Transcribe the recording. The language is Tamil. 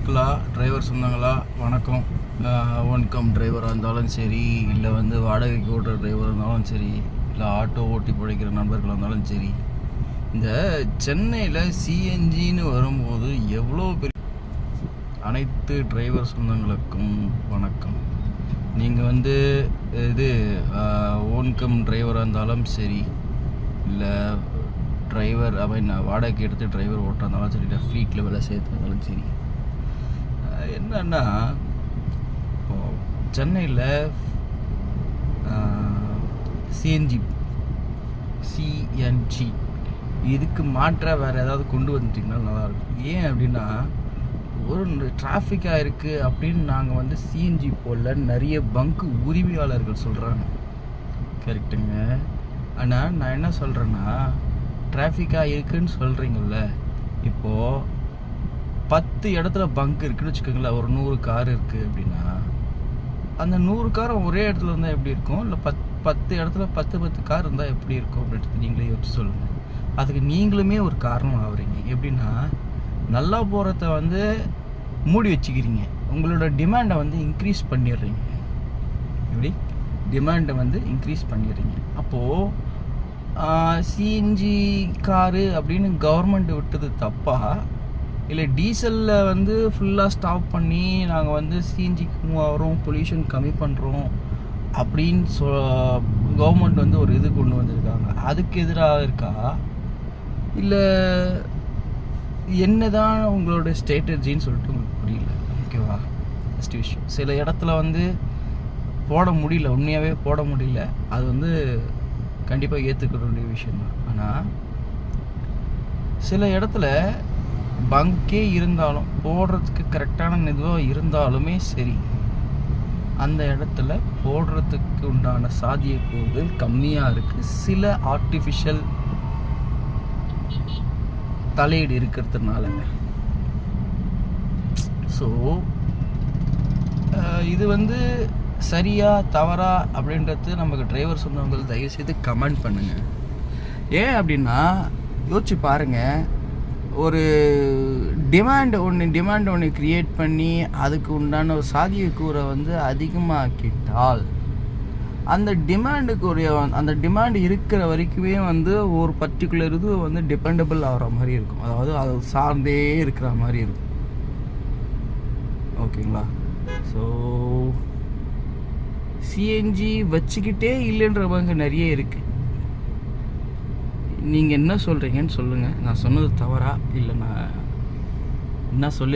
மக்களா, டிரைவர் சொந்தங்களா, வணக்கம். ஒன்கம் டிரைவராக இருந்தாலும் சரி, இல்லை வாடகைக்கு ஓட்டுற டிரைவராக இருந்தாலும் சரி, இல்லை ஆட்டோ ஓட்டி பிழைக்கிற நண்பர்களாக இருந்தாலும் சரி, இந்த சென்னையில் சிஎன்ஜின்னு வரும்போது எவ்வளோ பெரிய அனைத்து டிரைவர் சொந்தங்களுக்கும் வணக்கம். நீங்கள் இது ஓன்கம் டிரைவராக இருந்தாலும் சரி, இல்லை டிரைவர் வாடகைக்கு எடுத்து டிரைவர் ஓட்டுறதுனாலும் சரி, இல்லை ஃப்ளீட்டில் வேலை செய்யறதுனாலும் சரி, என்னன்னா சென்னையில் சிஎன்ஜி இதுக்கு மாற்றாக வேறு ஏதாவது கொண்டு வந்துட்டிங்கன்னா நல்லாயிருக்கும். ஏன் அப்படின்னா, ஒரு டிராஃபிக்காக இருக்குது அப்படின்னு நாங்கள் சிஎன்ஜி போல நிறைய பங்கு உரிமையாளர்கள் சொல்கிறாங்க. கரெக்டுங்க. ஆனால் நான் என்ன சொல்கிறேன்னா, டிராஃபிக்காக இருக்குதுன்னு சொல்கிறீங்கள, இப்போது 10 இடத்துல பங்க் இருக்குதுன்னு வச்சுக்கோங்களேன். ஒரு 100 கார் இருக்குது அப்படின்னா, அந்த 100 காரும் ஒரே இடத்துல இருந்தால் எப்படி இருக்கும்? இல்லை 10 இடத்துல 10 கார் இருந்தால் எப்படி இருக்கும் அப்படின்றது நீங்களே யோசிச்சு சொல்லுங்கள். அதுக்கு நீங்களுமே ஒரு காரணம் ஆகுறீங்க. எப்படின்னா, நல்லா போகிறத மூடி வச்சுக்கிறீங்க, உங்களோட டிமாண்டை இன்க்ரீஸ் பண்ணிடுறீங்க. எப்படி டிமாண்டை இன்க்ரீஸ் பண்ணிடுறீங்க. அப்போது சிஎன்ஜி காரு அப்படின்னு கவர்மெண்ட் விட்டது தப்பா, இல்லை டீசலில் ஃபுல்லாக ஸ்டாப் பண்ணி நாங்கள் சிஎன்ஜிக்கு மூவ் ஆகிறோம், பொல்யூஷன் கம்மி பண்ணுறோம் அப்படின்னு கவர்மெண்ட் ஒரு இது கொண்டு வந்திருக்காங்க, அதுக்கு எதிராக இருக்கா? இல்லை என்ன தான் உங்களோட ஸ்ட்ராட்டஜின்னு சொல்லிட்டு உங்களுக்கு புரியல. ஓகேவா? ஃபஸ்ட்டு விஷயம், சில இடத்துல போட முடியல, உண்மையாகவே போட முடியல. அது கண்டிப்பாக ஏற்றுக்க வேண்டிய விஷயம் தான். ஆனால் சில இடத்துல பங்கே இருந்தாலும், போடுறதுக்கு கரெக்டான இதுவாக இருந்தாலுமே சரி, அந்த இடத்துல போடுறதுக்கு உண்டான சாத்தியக்கூறுகள் கம்மியாக இருக்குது. சில ஆர்டிஃபிஷியல் தலையீடு இருக்கிறதுனாலங்க. ஸோ இது சரியா தவறா அப்படின்றது நமக்கு டிரைவர் சொந்தவங்கள் தயவுசெய்து கமெண்ட் பண்ணுங்கள். ஏன் அப்படின்னா, யோசிச்சு பாருங்கள், ஒரு டிமாண்ட் ஒன்று க்ரியேட் பண்ணி அதுக்கு உண்டான ஒரு சாத்தியக்கூறை அதிகமாக்கிட்டால், அந்த டிமாண்ட் இருக்கிற வரைக்குமே ஒரு பர்டிகுலர் இது டிபெண்டபிள் ஆகிற மாதிரி இருக்கும். அதாவது அது சார்ந்தே இருக்கிற மாதிரி இருக்கும். ஓகேங்களா? ஸோ சிஎன்ஜி வச்சுக்கிட்டே இல்லைன்றவங்க நிறைய இருக்குது. நீங்கள் என்ன சொல்கிறீங்கன்னு சொல்லுங்கள். நான் சொன்னது தவறா இல்லை நான் என்ன சொல்லி